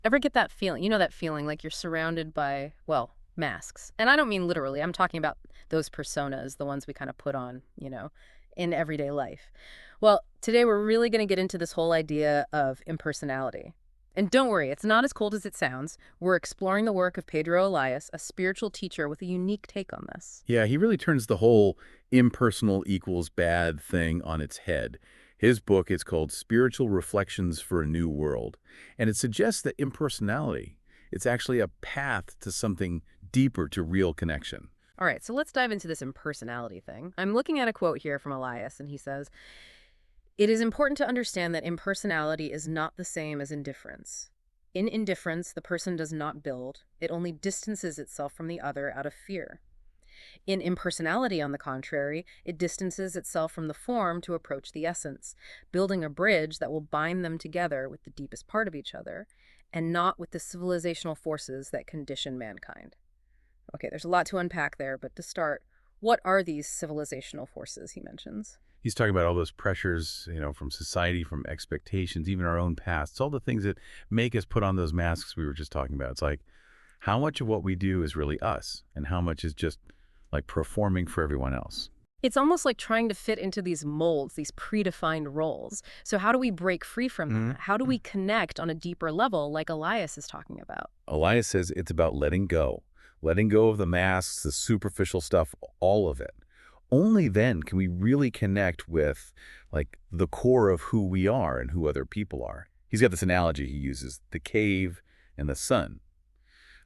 Ever get that feeling? You know that feeling like you're surrounded by, well, masks. And I don't mean literally. I'm talking about those personas, the ones we kind of put on, in everyday life. Well, today we're really going to get into this whole idea of impersonality. And don't worry, it's not as cold as it sounds. We're exploring the work of Pedro Elias, a spiritual teacher with a unique take on this. Yeah, he really turns the whole impersonal equals bad thing on its head. His book is called Spiritual Reflections for a New World, and it suggests that impersonality, it's actually a path to something deeper, to real connection. All right, so let's dive into this impersonality thing. I'm looking at a quote here from Elias, and he says, "It is important to understand that impersonality is not the same as indifference. In indifference, the person does not build, it only distances itself from the other out of fear. In impersonality, on the contrary, it distances itself from the form to approach the essence, building a bridge that will bind them together with the deepest part of each other, and not with the civilizational forces that condition mankind." Okay, there's a lot to unpack there, but to start, what are these civilizational forces he mentions? He's talking about all those pressures, from society, from expectations, even our own pasts, all the things that make us put on those masks we were just talking about. It's like, how much of what we do is really us, and how much is just like performing for everyone else? It's almost like trying to fit into these molds, these predefined roles. So how do we break free from Mhm. that? How do we connect on a deeper level like Elias is talking about? Elias says it's about letting go of the masks, the superficial stuff, all of it. Only then can we really connect with like the core of who we are and who other people are. He's got this analogy he uses, the cave and the sun.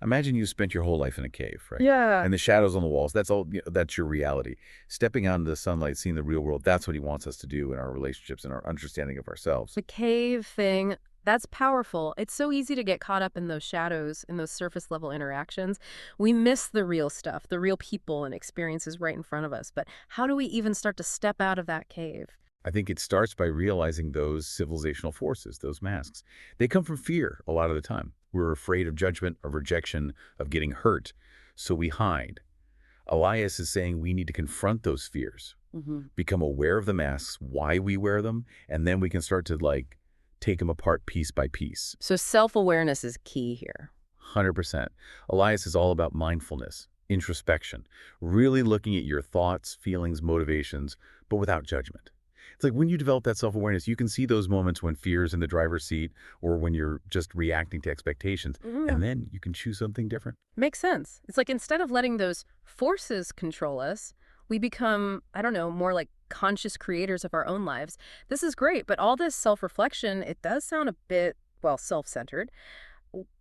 Imagine you spent your whole life in a cave, right? Yeah. And the shadows on the walls, that's all, that's your reality. Stepping out into the sunlight, seeing the real world, that's what he wants us to do in our relationships and our understanding of ourselves. The cave thing, that's powerful. It's so easy to get caught up in those shadows, in those surface level interactions. We miss the real stuff, the real people and experiences right in front of us. But how do we even start to step out of that cave? I think it starts by realizing those civilizational forces, those masks. They come from fear a lot of the time. We're afraid of judgment, of rejection, of getting hurt, so we hide. Elias is saying we need to confront those fears, Hmm. become aware of the masks, why we wear them, and then we can start to like take them apart piece by piece. So self-awareness is key here. 100%. Elias is all about mindfulness, introspection, really looking at your thoughts, feelings, motivations, but without judgment. It's like when you develop that self-awareness, you can see those moments when fear's in the driver's seat or when you're just reacting to expectations, Mhm. and then you can choose something different. Makes sense. It's like instead of letting those forces control us, we become, I don't know, more like conscious creators of our own lives. This is great, but all this self-reflection, it does sound a bit, well, self-centered.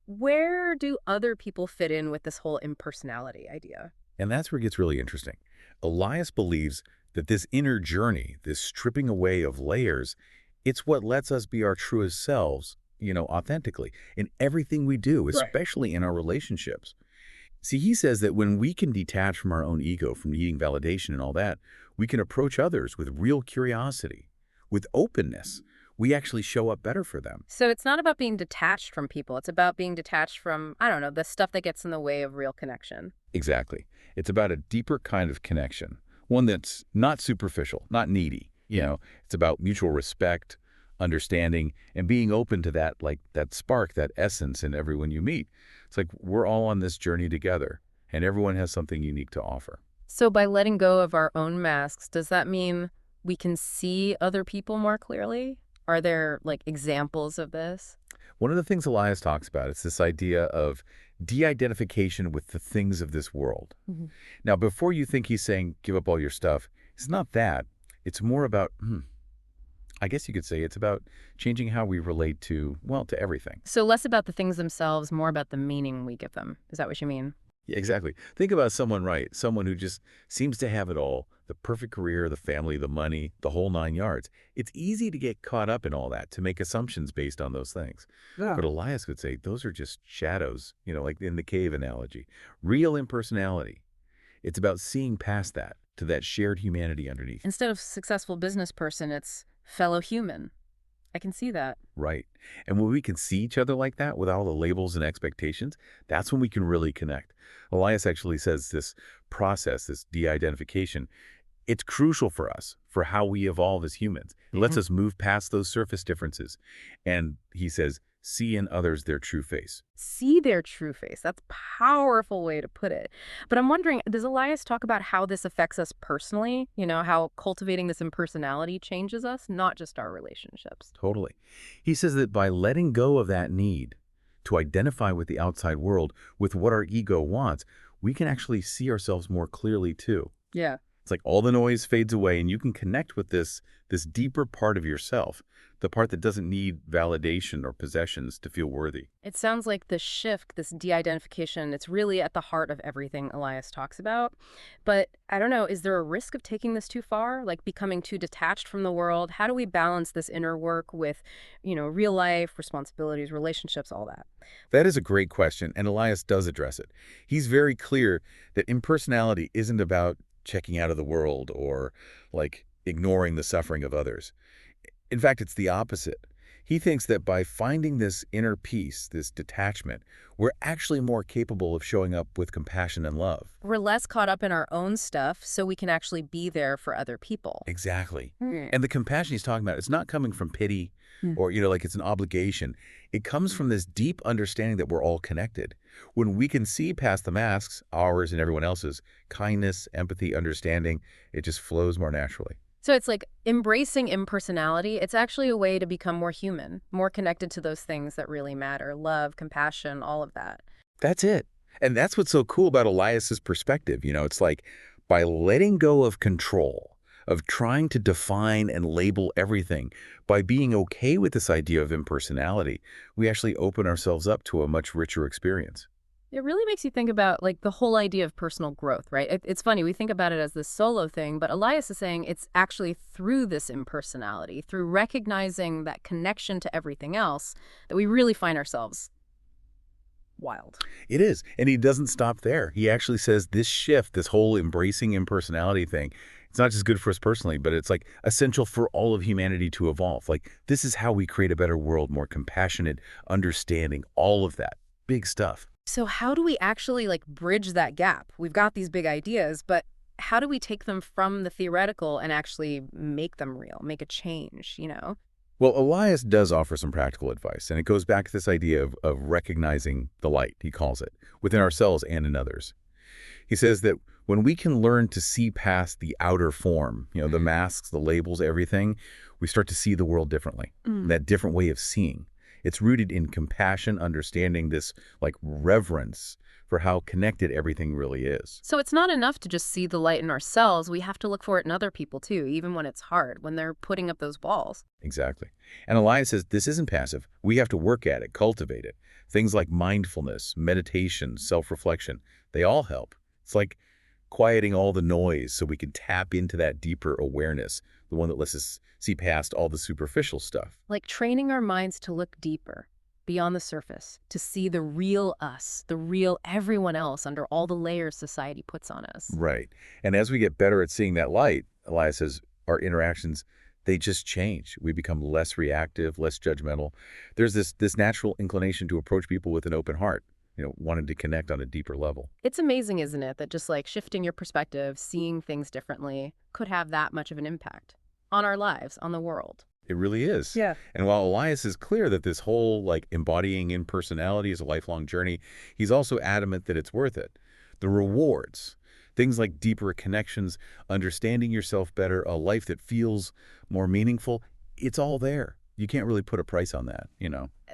Where do other people fit in with this whole impersonality idea? And that's where it gets really interesting. Elias believes that this inner journey, this stripping away of layers, it's what lets us be our truest selves, authentically in everything we do, Right. especially in our relationships. See, he says that when we can detach from our own ego, from needing validation and all that, we can approach others with real curiosity, with openness. We actually show up better for them. So it's not about being detached from people. It's about being detached from, I don't know, the stuff that gets in the way of real connection. Exactly. It's about a deeper kind of connection, one that's not superficial, not needy. It's about mutual respect, understanding, and being open to that, like that spark, that essence in everyone you meet. It's like we're all on this journey together, and everyone has something unique to offer. So by letting go of our own masks, does that mean we can see other people more clearly? Are there like examples of this? One of the things Elias talks about is this idea of de-identification with the things of this world. Mhm. Now, before you think he's saying give up all your stuff, it's not that. It's more about, I guess you could say it's about changing how we relate to, well, to everything. So less about the things themselves, more about the meaning we give them. Is that what you mean? Yeah, exactly. Think about someone, right? Someone who just seems to have it all, the perfect career, the family, the money, the whole nine yards. It's easy to get caught up in all that, to make assumptions based on those things. Yeah. But Elias would say those are just shadows, like in the cave analogy. Real impersonality. It's about seeing past that to that shared humanity underneath. Instead of successful business person, it's fellow human. I can see that. Right. And when we can see each other like that with all the labels and expectations, that's when we can really connect. Elias actually says this process, this de-identification, it's crucial for us, for how we evolve as humans. It lets Mhm. us move past those surface differences. And he says, see in others their true face. See their true face. That's a powerful way to put it. But I'm wondering, does Elias talk about how this affects us personally? How cultivating this impersonality changes us, not just our relationships. Totally. He says that by letting go of that need to identify with the outside world, with what our ego wants, we can actually see ourselves more clearly too. Yeah. It's like all the noise fades away and you can connect with this deeper part of yourself, the part that doesn't need validation or possessions to feel worthy. It sounds like this shift, this de-identification, it's really at the heart of everything Elias talks about. But I don't know, is there a risk of taking this too far, like becoming too detached from the world? How do we balance this inner work with, real life, responsibilities, relationships, all that? That is a great question, and Elias does address it. He's very clear that impersonality isn't about checking out of the world or like ignoring the suffering of others. In fact, it's the opposite. He thinks that by finding this inner peace, this detachment, we're actually more capable of showing up with compassion and love. We're less caught up in our own stuff, so we can actually be there for other people. Exactly. Mm. And the compassion he's talking about, it's not coming from pity Mm. or, like it's an obligation. It comes from this deep understanding that we're all connected. When we can see past the masks, ours and everyone else's, kindness, empathy, understanding, it just flows more naturally. So it's like embracing impersonality. It's actually a way to become more human, more connected to those things that really matter, love, compassion, all of that. That's it. And that's what's so cool about Elias's perspective. It's like by letting go of control, of trying to define and label everything, by being okay with this idea of impersonality, we actually open ourselves up to a much richer experience. It really makes you think about like the whole idea of personal growth, right? It's funny, we think about it as this solo thing, but Elias is saying it's actually through this impersonality, through recognizing that connection to everything else, that we really find ourselves wild. It is. And he doesn't stop there. He actually says this shift, this whole embracing impersonality thing, it's not just good for us personally, but it's like essential for all of humanity to evolve. Like this is how we create a better world, more compassionate, understanding, all of that. Big stuff. So how do we actually like bridge that gap? We've got these big ideas, but how do we take them from the theoretical and actually make them real, make a change? Well, Elias does offer some practical advice, and it goes back to this idea of recognizing the light, he calls it, within ourselves and in others. He says that when we can learn to see past the outer form, the masks, the labels, everything, we start to see the world differently, that different way of seeing. It's rooted in compassion, understanding this like reverence for how connected everything really is. So it's not enough to just see the light in ourselves. We have to look for it in other people too, even when it's hard, when they're putting up those walls. Exactly. And Elias says this isn't passive. We have to work at it, cultivate it. Things like mindfulness, meditation, self-reflection, they all help. It's like quieting all the noise so we can tap into that deeper awareness, the one that lets us see past all the superficial stuff. Like training our minds to look deeper, beyond the surface, to see the real us, the real everyone else under all the layers society puts on us. Right. And as we get better at seeing that light, Elias says our interactions, they just change. We become less reactive, less judgmental. There's this natural inclination to approach people with an open heart, wanting to connect on a deeper level. It's amazing, isn't it, that just like shifting your perspective, seeing things differently could have that much of an impact on our lives, on the world. It really is. Yeah. And while Elias is clear that this whole like embodying impersonality is a lifelong journey, he's also adamant that it's worth it. The rewards, things like deeper connections, understanding yourself better, a life that feels more meaningful, it's all there. You can't really put a price on that.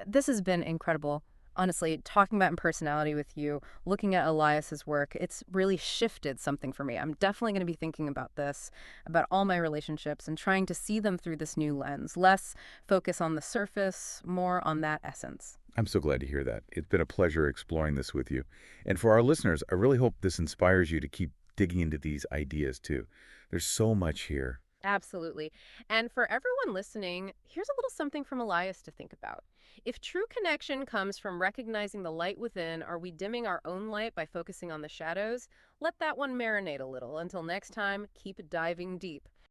This has been incredible. Honestly, talking about impersonality with you, looking at Elias's work, it's really shifted something for me. I'm definitely going to be thinking about this, about all my relationships, and trying to see them through this new lens. Less focus on the surface, more on that essence. I'm so glad to hear that. It's been a pleasure exploring this with you. And for our listeners, I really hope this inspires you to keep digging into these ideas too. There's so much here. Absolutely. And for everyone listening, here's a little something from Elias to think about. If true connection comes from recognizing the light within, are we dimming our own light by focusing on the shadows? Let that one marinate a little. Until next time, keep diving deep.